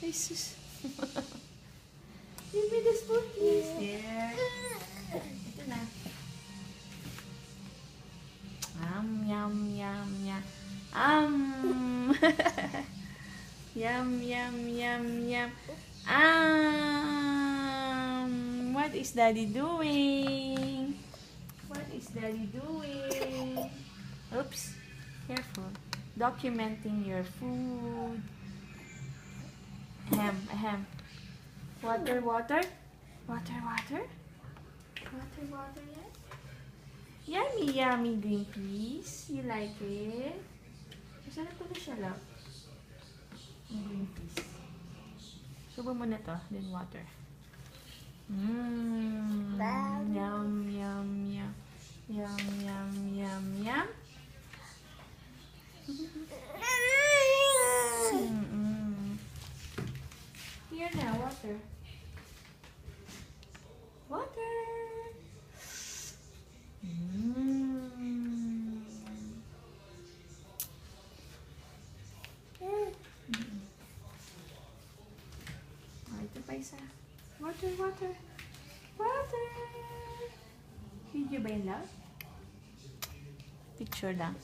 Ay, sus. Give me the spoon, please. There. Ito na. Yum, yum, yum. Yum, yum, yum, yum. What is Daddy doing? What is Daddy doing? Oops. Careful. Documenting your food. Ahem. Water, water. Water, water. Water, water, yes. Yummy, yummy green peas. You like it? Masarap pala siya, love. Yung green peas. Subo mo na to, then water. Yum, yum, yum. Yum, yum, yum, yum. Here na, water. Water. Ito pa isa. Water, water. Water. Video ba yun, love? Picture lang.